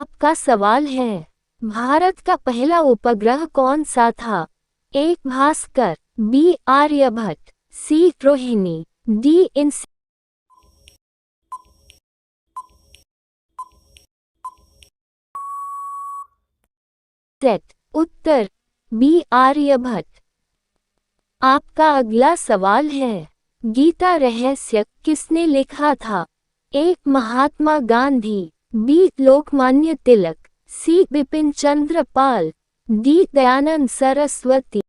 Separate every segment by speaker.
Speaker 1: आपका सवाल है, भारत का पहला उपग्रह कौन सा था? ए भास्कर, बी आर्यभट्ट, सी रोहिणी, डी इनसेट। उत्तर बी आर्यभट्ट। आपका अगला सवाल है, गीता रहस्य किसने लिखा था? ए महात्मा गांधी, बी लोकमान्य तिलक, सी बिपिन चंद्र पाल, डी दयानंद सरस्वती।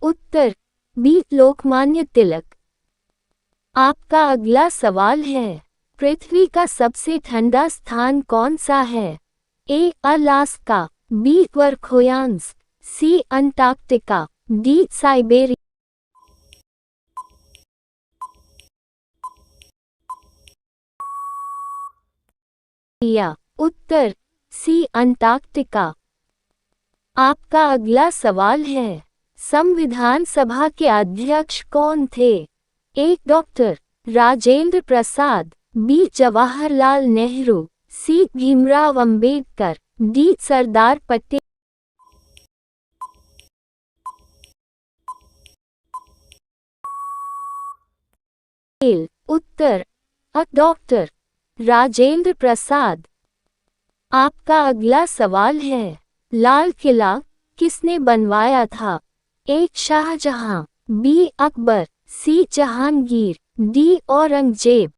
Speaker 1: उत्तर बी लोकमान्य तिलक। आपका अगला सवाल है, पृथ्वी का सबसे ठंडा स्थान कौन सा है? ए अलास्का, बी वर्खोयांस्क, सी अंटार्कटिका, डी साइबेरिया। उत्तर सी अंटार्कटिका। आपका अगला सवाल है, संविधान सभा के अध्यक्ष कौन थे? ए डॉक्टर राजेंद्र प्रसाद, बी जवाहरलाल नेहरू, सी भीमराव अंबेडकर, डी सरदार पटेल। उत्तर डॉक्टर राजेंद्र प्रसाद। आपका अगला सवाल है, लाल किला किसने बनवाया था? ए शाहजहां, बी अकबर, सी जहांगीर, डी औरंगजेब।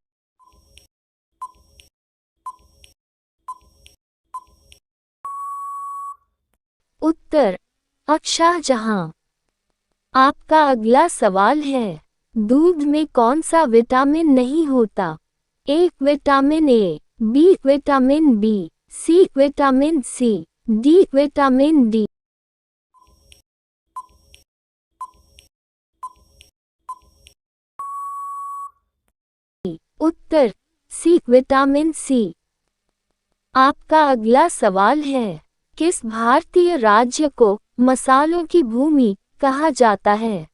Speaker 1: उत्तर शाहजहां। आपका अगला सवाल है, दूध में कौन सा विटामिन नहीं होता? A vitamin A, B vitamin B, C vitamin C, D vitamin D. उत्तर सी विटामिन सी। आपका अगला सवाल है, किस भारतीय राज्य को मसालों की भूमि कहा जाता है?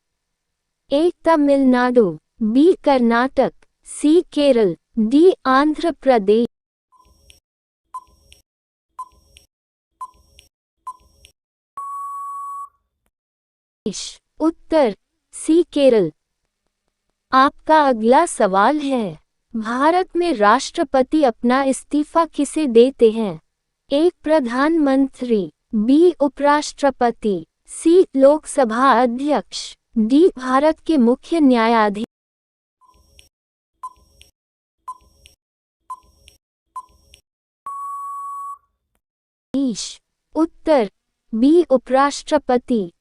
Speaker 1: ए तमिलनाडु, बी कर्नाटक, सी केरल, डी आंध्र प्रदेश। उत्तर सी केरल। आपका अगला सवाल है, भारत में राष्ट्रपति अपना इस्तीफा किसे देते हैं? ए प्रधानमंत्री, बी उपराष्ट्रपति, सी लोकसभा अध्यक्ष, डी भारत के मुख्य न्यायाधीश। उत्तर बी उपराष्ट्रपति।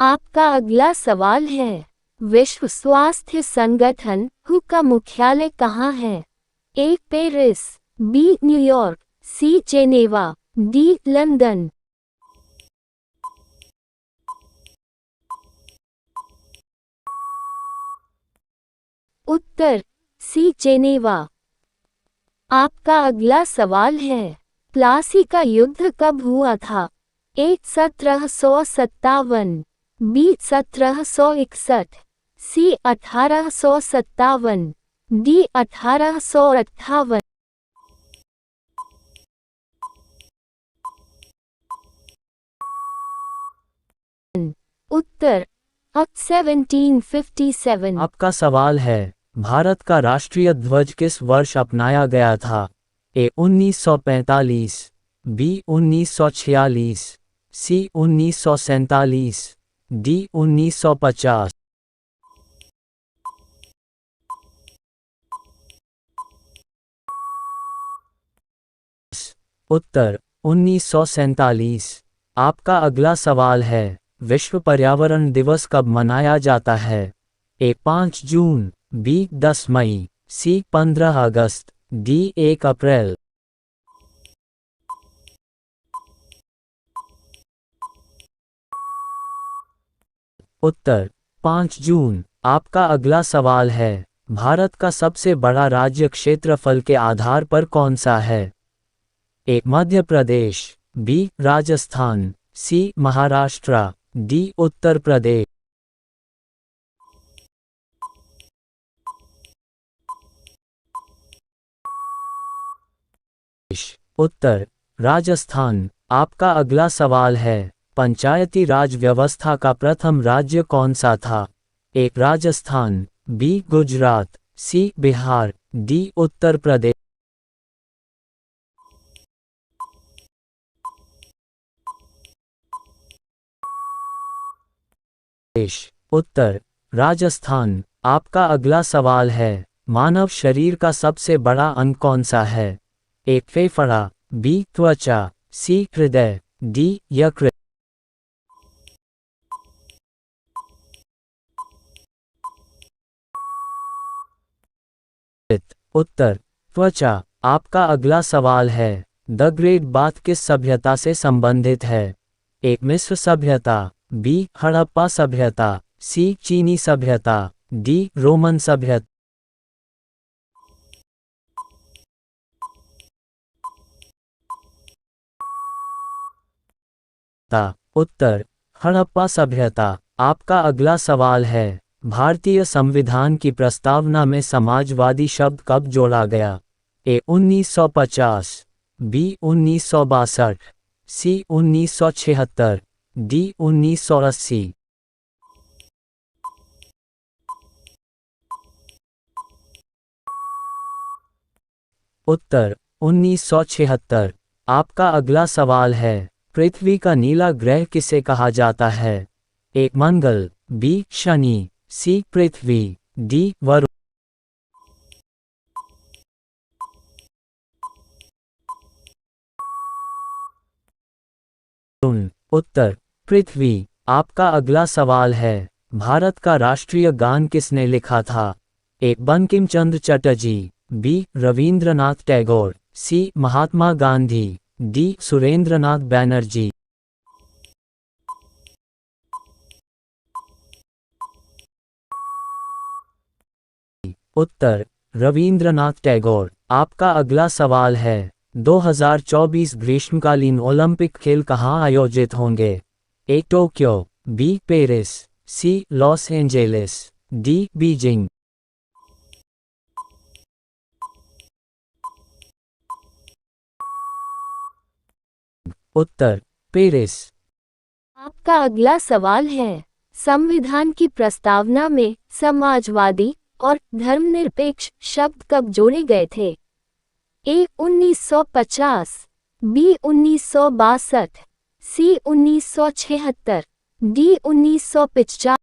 Speaker 1: आपका अगला सवाल है, विश्व स्वास्थ्य संगठन WHO का मुख्यालय कहाँ है? A Paris, B New York, C Geneva, D London. उत्तर सी जेनेवा। आपका अगला सवाल है, प्लासी का युद्ध कब हुआ था? ए 1757, बी 1761, सी 1857, डी 1858। उत्तर 1757।
Speaker 2: आपका सवाल है, भारत का राष्ट्रीय ध्वज किस वर्ष अपनाया गया था? ए 1945, बी 1946, सी 1947, डी 1950। उत्तर 1947। आपका अगला सवाल है, विश्व पर्यावरण दिवस कब मनाया जाता है? ए 5 जून, बी 10 मई, सी 15 अगस्त, डी 1 अप्रैल। उत्तर 5 जून। आपका अगला सवाल है, भारत का सबसे बड़ा राज्य क्षेत्रफल के आधार पर कौन सा है? ए मध्य प्रदेश, बी राजस्थान, सी महाराष्ट्र, डी उत्तर प्रदेश। उत्तर राजस्थान। आपका अगला सवाल है, पंचायती राज व्यवस्था का प्रथम राज्य कौन सा था? एक राजस्थान, बी गुजरात, सी बिहार, डी उत्तर प्रदेश। उत्तर राजस्थान। आपका अगला सवाल है, मानव शरीर का सबसे बड़ा अंग कौन सा है? एक फेफड़ा, बी त्वचा, सी हृदय, डी यकृत। उत्तर त्वचा। आपका अगला सवाल है, द ग्रेट बाथ किस सभ्यता से संबंधित है? एक मिस्र सभ्यता, बी हड़प्पा सभ्यता, सी चीनी सभ्यता, डी रोमन सभ्यता। उत्तर हड़प्पा सभ्यता। आपका अगला सवाल है, भारतीय संविधान की प्रस्तावना में समाजवादी शब्द कब जोड़ा गया? ए 1950, बी 1962, सी 1976, डी 1980। उत्तर 1976। आपका अगला सवाल है, पृथ्वी का नीला ग्रह किसे कहा जाता है? एक मंगल, बी शनि, सी पृथ्वी, डी वरुण। उत्तर पृथ्वी। आपका अगला सवाल है, भारत का राष्ट्रीय गान किसने लिखा था? एक बंकिम चंद्र चटर्जी, बी रविंद्रनाथ टैगोर, सी महात्मा गांधी, डी सुरेंद्रनाथ बैनर्जी। उत्तर रविंद्रनाथ टैगोर। आपका अगला सवाल है, 2024 ग्रीष्मकालीन ओलंपिक खेल कहाँ आयोजित होंगे? ए टोक्यो, बी पेरिस, सी लॉस एंजेलिस, डी बीजिंग। उत्तर पेरिस।
Speaker 1: आपका अगला सवाल है, संविधान की प्रस्तावना में समाजवादी और धर्मनिरपेक्ष शब्द कब जोड़े गए थे? ए 1950, बी 1962, सी 1976, डी 1950।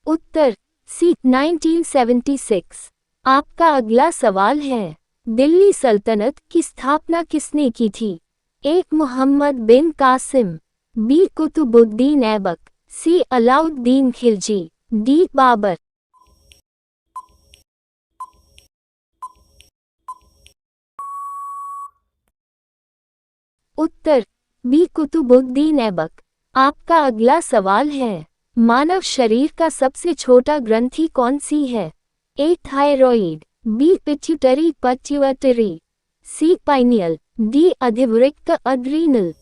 Speaker 1: उत्तर सी 1976। आपका अगला सवाल है, दिल्ली सल्तनत की स्थापना किसने की थी? एक मोहम्मद बिन कासिम, बी कुतुबुद्दीन ऐबक, सी अलाउद्दीन खिलजी, डी बाबर। उत्तर बी कुतुबुद्दीन ऐबक। आपका अगला सवाल है, मानव शरीर का सबसे छोटा ग्रंथि कौन सी है? ए थायरॉइड, बी पिट्यूटरी पट्यूटरी, सी पाइनियल, डी अधिवृक्क अड्रीनल।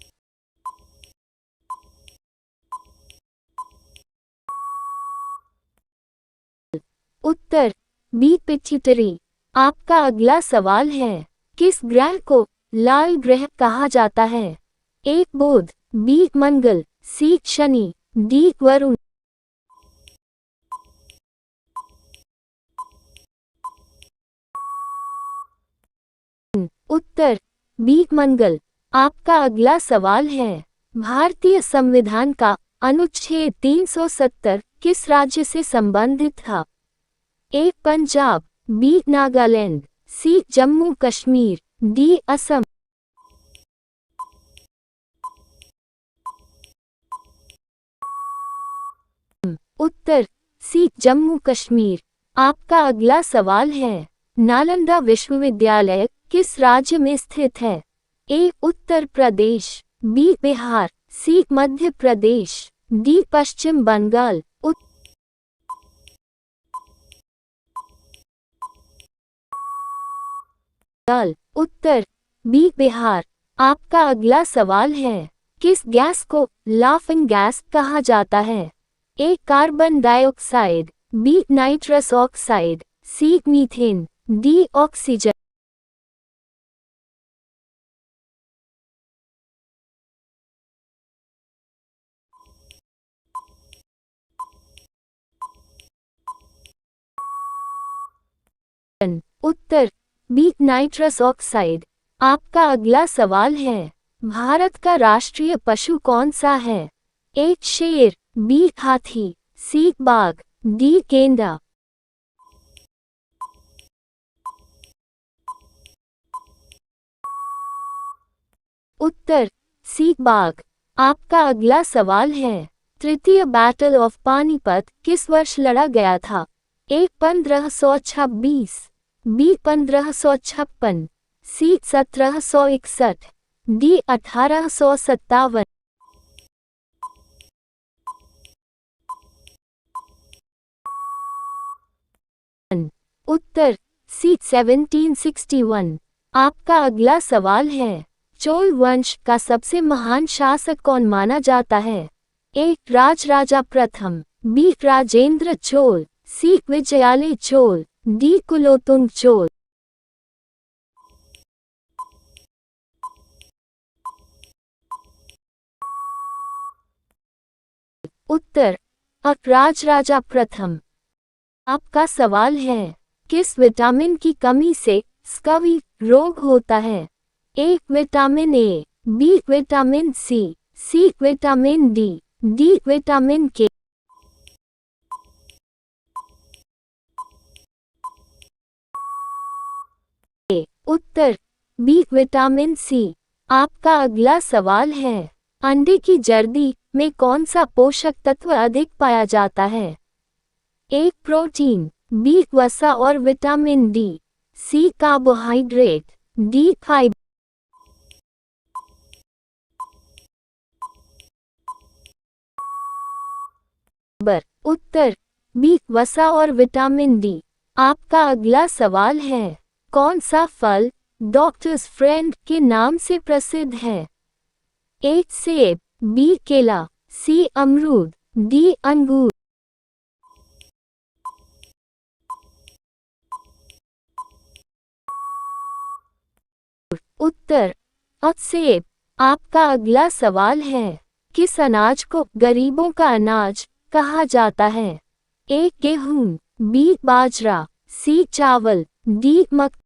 Speaker 1: उत्तर बी पिट्यूटरी। आपका अगला सवाल है, किस ग्रह को लाल ग्रह कहा जाता है? एक बुध, बी मंगल, सी शनि, डी वरुण। उत्तर बी मंगल। आपका अगला सवाल है, भारतीय संविधान का अनुच्छेद 370 किस राज्य से संबंधित था? ए पंजाब, बी नागालैंड, सी जम्मू कश्मीर, डी असम। उत्तर सी जम्मू कश्मीर। आपका अगला सवाल है, नालंदा विश्वविद्यालय किस राज्य में स्थित है? ए उत्तर प्रदेश, बी बिहार, सी मध्य प्रदेश, डी पश्चिम बंगाल। उत्तर बी बिहार। आपका अगला सवाल है, किस गैस को लाफिंग गैस कहा जाता है? A carbon dioxide, B nitrous oxide, C methane, D oxygen. उत्तर बी नाइट्रस ऑक्साइड। आपका अगला सवाल है, भारत का राष्ट्रीय पशु कौन सा है? ए शेर, बी हाथी, सी बाघ, डी गेंडा। उत्तर सी बाघ। आपका अगला सवाल है, तृतीय बैटल ऑफ पानीपत किस वर्ष लड़ा गया था? ए 1526, बी 1556, सी 1761, डी 1857। उत्तर सी 1761। आपका अगला सवाल है, चोल वंश का सबसे महान शासक कौन माना जाता है? ए राजराजा प्रथम, बी राजेंद्र चोल, सी विजयालय चोल, डी कुलोतुंग चोल। उत्तर राजराजा प्रथम। आपका सवाल है, किस विटामिन की कमी से स्कर्वी रोग होता है? A vitamin A, B vitamin C vitamin D vitamin K. उत्तर बी विटामिन सी। आपका अगला सवाल है, अंडे की जर्दी में कौन सा पोषक तत्व अधिक पाया जाता है? ए प्रोटीन, बी वसा और विटामिन डी, सी कार्बोहाइड्रेट, डी फाइबर। उत्तर बी वसा और विटामिन डी। आपका अगला सवाल है, कौन सा फल डॉक्टर्स फ्रेंड के नाम से प्रसिद्ध है? ए सेब, बी केला, सी अमरूद, डी अंगूर। उत्तर सेब। आपका अगला सवाल है, किस अनाज को गरीबों का अनाज कहा जाता है? ए गेहूं, बी बाजरा, सी चावल, डी मक्का।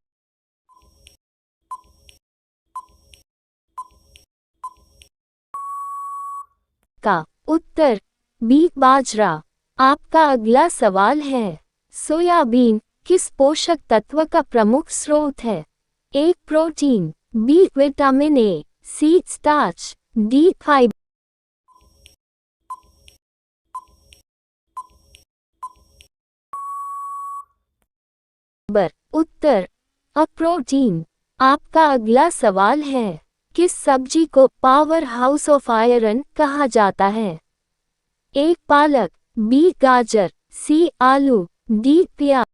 Speaker 1: उत्तर बी बाजरा। आपका अगला सवाल है, सोयाबीन किस पोषक तत्व का प्रमुख स्रोत है? A protein, B vitamin A, C starch, D fibre. उत्तर प्रोटीन। आपका अगला सवाल है, किस सब्जी को पावर हाउस ऑफ आयरन कहा जाता है? ए पालक, बी गाजर, सी आलू, डी प्याज।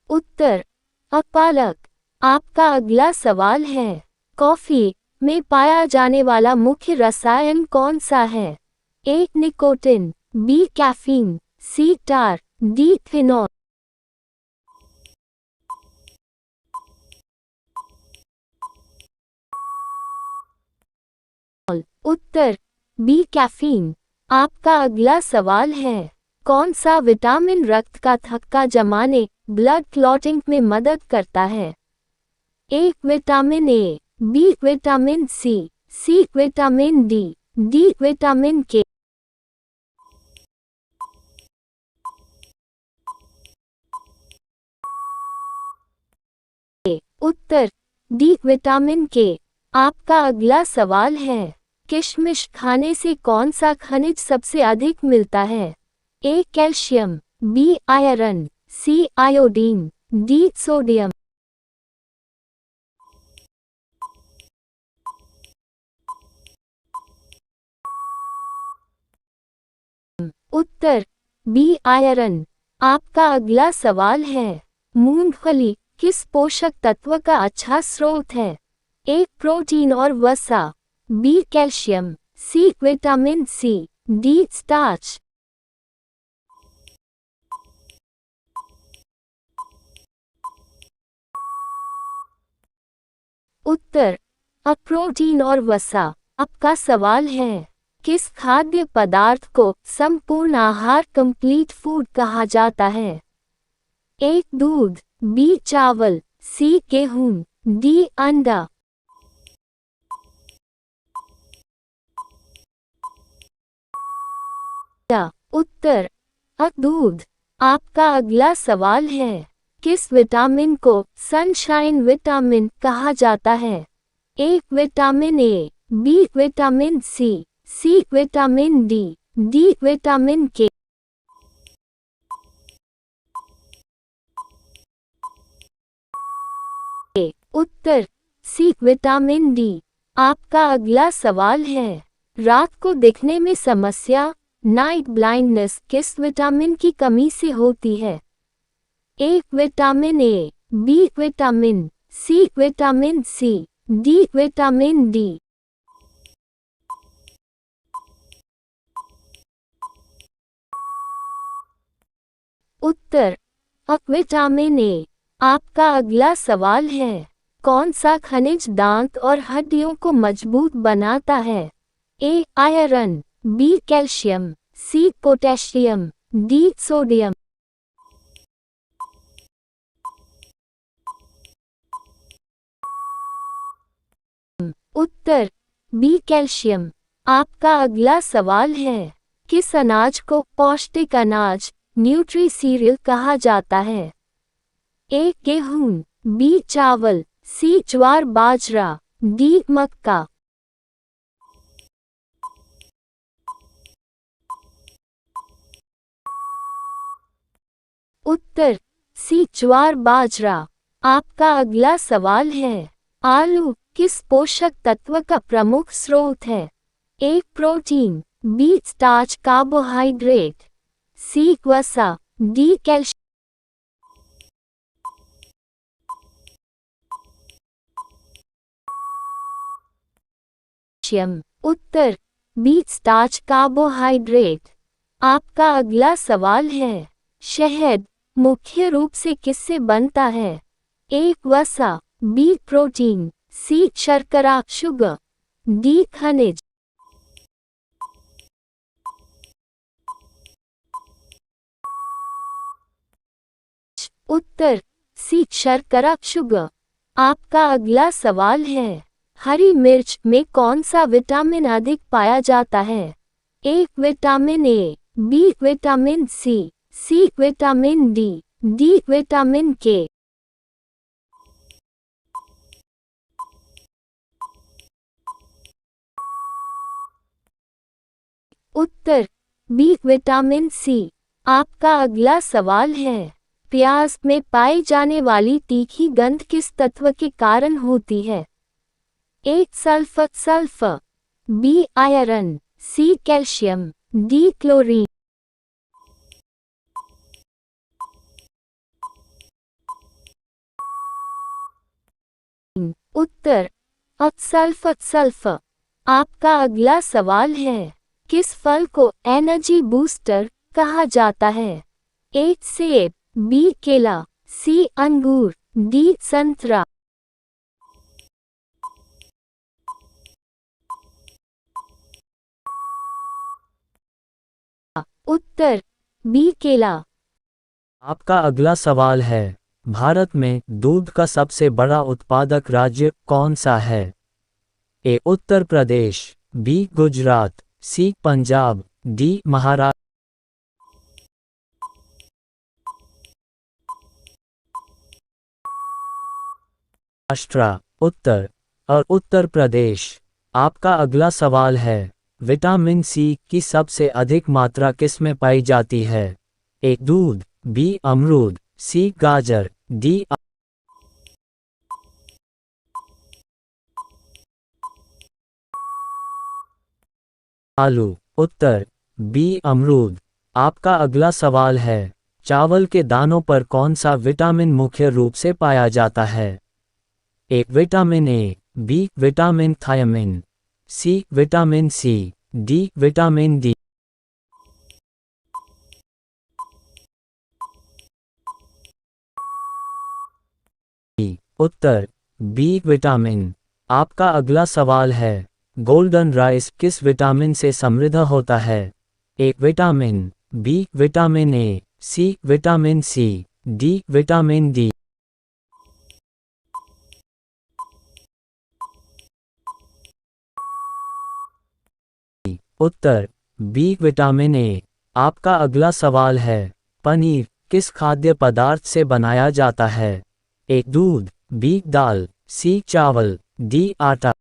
Speaker 1: उत्तर पालक। आपका अगला सवाल है, कॉफी में पाया जाने वाला मुख्य रसायन कौन सा है? ए निकोटिन, बी कैफीन, सी टार, डी फिनॉल। उत्तर बी कैफीन। आपका अगला सवाल है, कौन सा विटामिन रक्त का थक्का जमाने ब्लड क्लॉटिंग में मदद करता है? A vitamin A, B vitamin C vitamin D vitamin K. उत्तर डी विटामिन के। आपका अगला सवाल है, किशमिश खाने से कौन सा खनिज सबसे अधिक मिलता है? A calcium, B iron, C iodine, D sodium. उत्तर बी आयरन। आपका अगला सवाल है, मूंगफली किस पोषक तत्व का अच्छा स्रोत है? ए प्रोटीन और वसा, B calcium, C vitamin C, D starch. उत्तर अ प्रोटीन और वसा। आपका सवाल है, किस खाद्य पदार्थ को संपूर्ण आहार कंप्लीट फूड कहा जाता है? ए दूध, बी चावल, सी गेहूं, डी अंडा। उत्तर अ दूध। आपका अगला सवाल है, किस विटामिन को सनशाइन विटामिन कहा जाता है? A vitamin A, B vitamin C vitamin D vitamin K. उत्तर सी विटामिन डी। आपका अगला सवाल है, रात को दिखने में समस्या नाइट ब्लाइंडनेस किस विटामिन की कमी से होती है? A vitamin A, B vitamin C, D vitamin D. उत्तर अ विटामिन ए। आपका अगला सवाल है, कौन सा खनिज दांत और हड्डियों को मजबूत बनाता है? A iron, B calcium, C potassium, D sodium. उत्तर बी कैल्शियम। आपका अगला सवाल है, किस अनाज को पौष्टिक अनाज न्यूट्री सीरियल कहा जाता है? ए गेहूं, बी चावल, सी ज्वार बाजरा, डी मक्का। उत्तर सी ज्वार बाजरा। आपका अगला सवाल है, आलू किस पोषक तत्व का प्रमुख स्रोत है? A protein, B starch carbohydrate, सी वसा, डी कैल्शियम। उत्तर बी स्टार्च कार्बोहाइड्रेट। आपका अगला सवाल है, शहद मुख्य रूप से किससे बनता है? ए वसा, बी प्रोटीन, सी शर्करा शुगर, डी खनिज। उत्तर सी शर्करा शुगर। आपका अगला सवाल है, हरी मिर्च में कौन सा विटामिन अधिक पाया जाता है? A vitamin A, B vitamin C vitamin D vitamin K. उत्तर बी विटामिन सी। आपका अगला सवाल है, प्याज में पाई जाने वाली तीखी गंध किस तत्व के कारण होती है? A sulphur, B iron, C calcium, D chlorine. उत्तर सल्फर। आपका अगला सवाल है, किस फल को एनर्जी बूस्टर कहा जाता है? ए सेब, बी केला, सी अंगूर, डी संतरा। उत्तर बी केला।
Speaker 2: आपका अगला सवाल है, भारत में दूध का सबसे बड़ा उत्पादक राज्य कौन सा है? ए उत्तर प्रदेश, बी गुजरात, सी पंजाब, डी महाराष्ट्र। उत्तर और उत्तर प्रदेश। आपका अगला सवाल है, विटामिन सी की सबसे अधिक मात्रा किसमें पाई जाती है? ए दूध, बी अमरूद, सी गाजर, डी आलू। उत्तर बी अमरूद। आपका अगला सवाल है, चावल के दानों पर कौन सा विटामिन मुख्य रूप से पाया जाता है? A vitamin A, B vitamin thiamine, C vitamin C, D vitamin D. उत्तर बी विटामिन। आपका अगला सवाल है, गोल्डन राइस किस विटामिन से समृद्ध होता है? A vitamin, B vitamin A, C vitamin C, D vitamin D. उत्तर बी विटामिन ए। आपका अगला सवाल है, पनीर किस खाद्य पदार्थ से बनाया जाता है? ए दूध, बी दाल, सी चावल, डी आटा।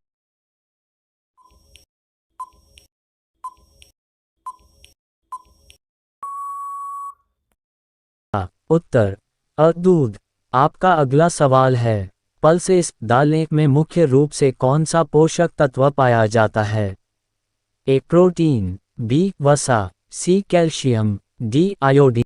Speaker 2: उत्तर अ दूध। आपका अगला सवाल है, पल्सेस दालें में मुख्य रूप से कौन सा पोषक तत्व पाया जाता है? ए प्रोटीन, बी वसा, सी कैल्शियम, डी आयोडीन।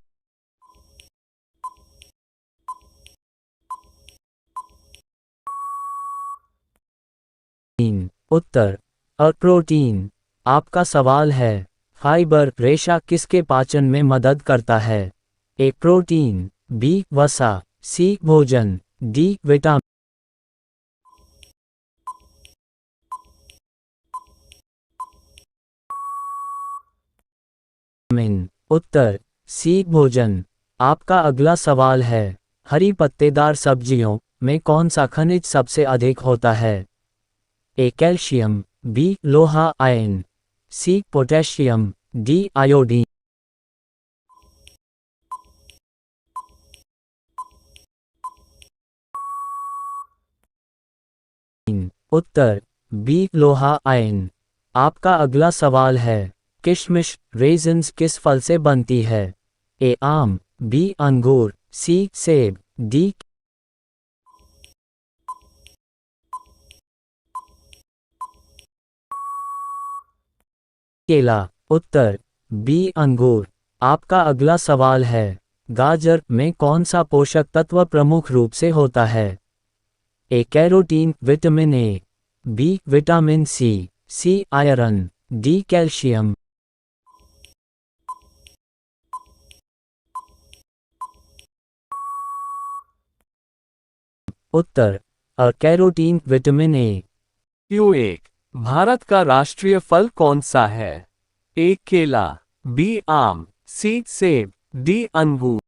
Speaker 2: उत्तर अ प्रोटीन। आपका सवाल है, फाइबर रेशा किसके पाचन में मदद करता है? ए प्रोटीन, बी वसा, सी भोजन, डी विटामिन। उत्तर सी भोजन। आपका अगला सवाल है, हरी पत्तेदार सब्जियों में कौन सा खनिज सबसे अधिक होता है? ए कैल्शियम, बी लोहा ion, C potassium, D iodine. उत्तर बी लोहा आयन। आपका अगला सवाल है, किशमिश रेजिन्स किस फल से बनती है? ए आम, बी अंगूर, सी सेब, डी केला। उत्तर बी अंगूर। आपका अगला सवाल है, गाजर में कौन सा पोषक तत्व प्रमुख रूप से होता है? A carotene vitamin A, B vitamin C iron, D calcium. उत्तर अ carotene vitamin A.
Speaker 3: Q1 Bharat का राष्ट्रीय फल कौन सा है? ए केला, बी आम, सी सेब, डी अंगूर।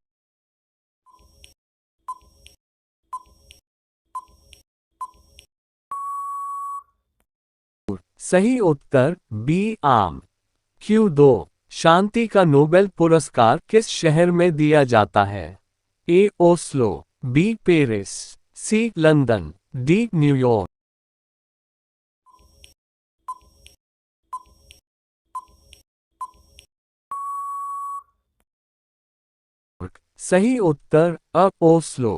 Speaker 3: सही उत्तर बी आम। Q2 शांति का नोबेल पुरस्कार किस शहर में दिया जाता है? ए ओस्लो, बी पेरिस, सी लंदन, डी न्यूयॉर्क। सही उत्तर अ ओस्लो।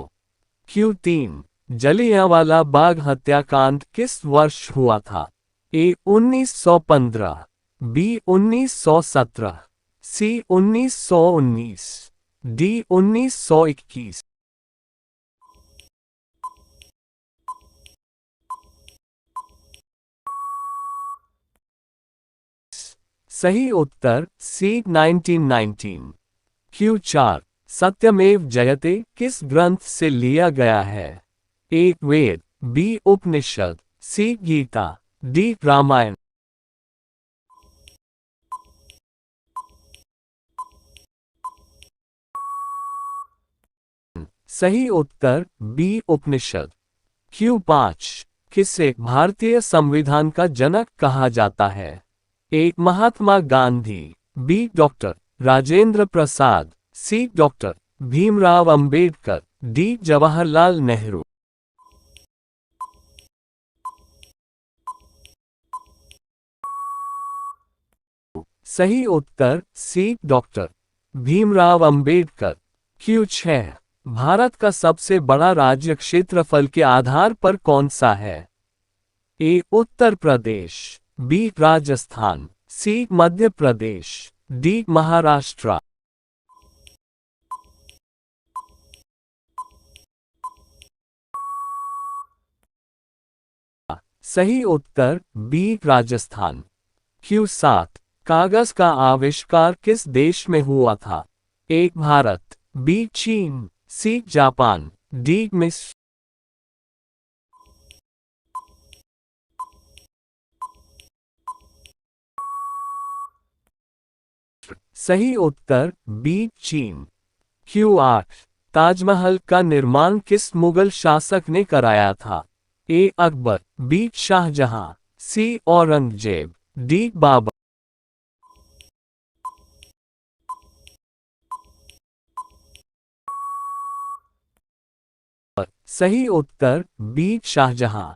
Speaker 3: Q3 जलियांवाला बाग हत्याकांड किस वर्ष हुआ था? ए 1915, बी 1917, सी 1919, डी 1921। सही उत्तर सी 1919। Q4 सत्यमेव जयते किस ग्रंथ से लिया गया है? ए वेद, बी उपनिषद, सी गीता, डी रामायण। सही उत्तर बी उपनिषद। Q5 किसे भारतीय संविधान का जनक कहा जाता है? ए महात्मा गांधी, बी डॉक्टर राजेंद्र प्रसाद, सी डॉक्टर भीमराव अंबेडकर, डी जवाहरलाल नेहरू। सही उत्तर सी डॉक्टर भीमराव अंबेडकर। Q6 भारत का सबसे बड़ा राज्य क्षेत्रफल के आधार पर कौन सा है? ए उत्तर प्रदेश, बी राजस्थान, सी मध्य प्रदेश, डी महाराष्ट्र। सही उत्तर बी राजस्थान। Q7 कागज का आविष्कार किस देश में हुआ था? ए भारत, बी चीन, सी जापान, डी मिस्र। सही उत्तर बी चीन। Q8 ताजमहल का निर्माण किस मुगल शासक ने कराया था? A Akbar, B Shahjahan, C Aurangzeb, D Babur. सही उत्तर B Shahjahan.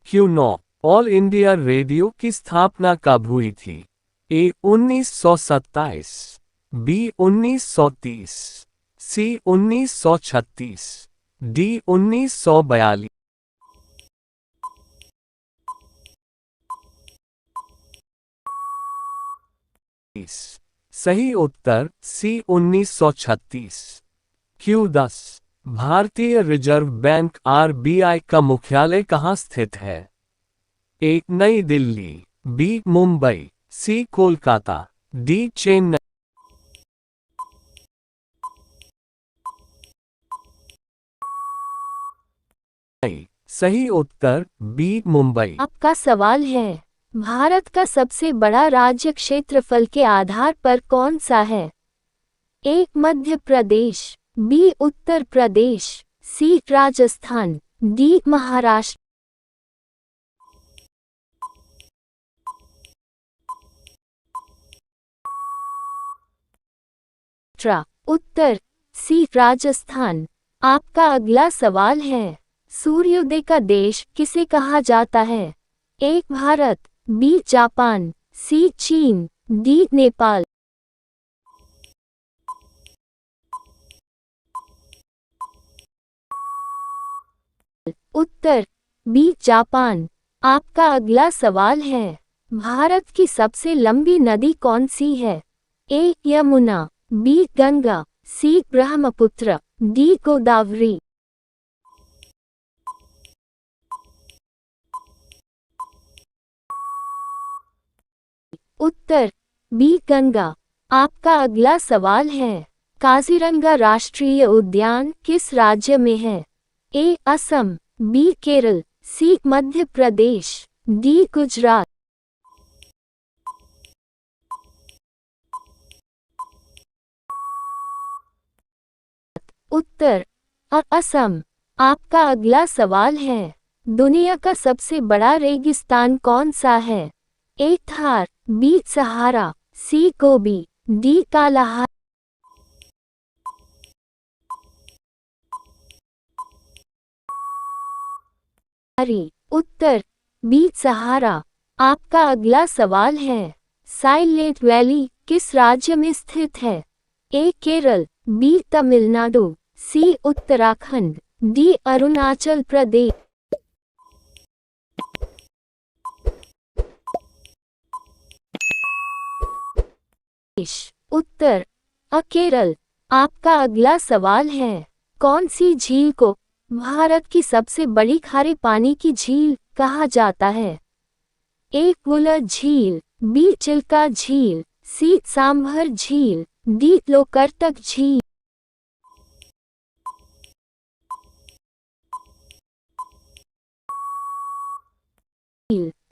Speaker 3: Q9 all India radio की स्थापना कब हुई थी? A 1927, B 1930, C 1936, D 1942। सही उत्तर सी 1936। Q10 भारतीय रिजर्व बैंक RBI का मुख्यालय कहाँ स्थित है? ए नई दिल्ली, बी मुंबई, सी कोलकाता, डी चेन्नई। सही उत्तर बी मुंबई।
Speaker 1: आपका सवाल है, भारत का सबसे बड़ा राज्य क्षेत्रफल के आधार पर कौन सा है? ए मध्य प्रदेश, बी उत्तर प्रदेश, सी राजस्थान, डी महाराष्ट्र। उत्तर सी राजस्थान। आपका अगला सवाल है, सूर्योदय का देश किसे कहा जाता है? ए भारत, बी जापान, सी चीन, डी नेपाल। उत्तर बी जापान। आपका अगला सवाल है, भारत की सबसे लंबी नदी कौन सी है? ए यमुना, बी गंगा, सी ब्रह्मपुत्र, डी गोदावरी। उत्तर बी गंगा। आपका अगला सवाल है, काजीरंगा राष्ट्रीय उद्यान किस राज्य में है? ए असम, बी केरल, सी मध्य प्रदेश, डी गुजरात। उत्तर असम। आपका अगला सवाल है, दुनिया का सबसे बड़ा रेगिस्तान कौन सा है? ए थार, बी सहारा, सी गोबी, डी कालाहारी। उत्तर बी सहारा। आपका अगला सवाल है, साइलेंट वैली किस राज्य में स्थित है? ए केरल, बी तमिलनाडु, सी उत्तराखंड, डी अरुणाचल प्रदेश। उत्तर केरल। आपका अगला सवाल है, कौन सी झील को भारत की सबसे बड़ी खारे पानी की झील कहा जाता है? ए वुलर झील, बी चिल्का झील, सी सांभर झील, डी लोकरतक झील।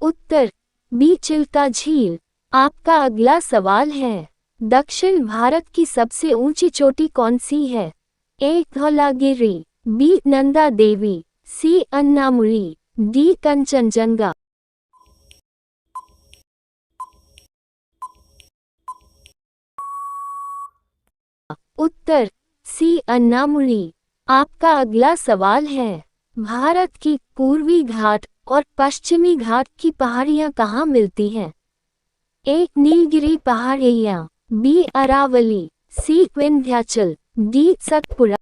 Speaker 1: उत्तर बी चिल्का झील। आपका अगला सवाल है, दक्षिण भारत की सबसे ऊंची चोटी कौन सी है? ए धौलागिरी, बी नंदा देवी, सी अन्नामुली, डी कंचनजंगा। उत्तर सी अन्नामुली। आपका अगला सवाल है, भारत की पूर्वी घाट और पश्चिमी घाट की पहाड़ियाँ कहाँ मिलती हैं? ए नीलगिरी पहाड़ियाँ, बी अरावली, सी विंध्याचल, डी सतपुड़ा।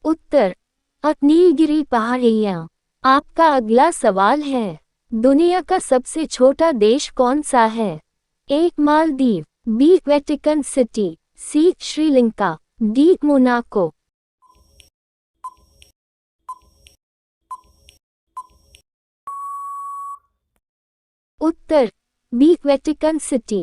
Speaker 1: उत्तर नीलगिरी पहाड़ियाँ। आपका अगला सवाल है, दुनिया का सबसे छोटा देश कौन सा है? ए मालदीव, बी वेटिकन सिटी, सी श्रीलंका, डी मोनाको। उत्तर बी वेटिकन सिटी।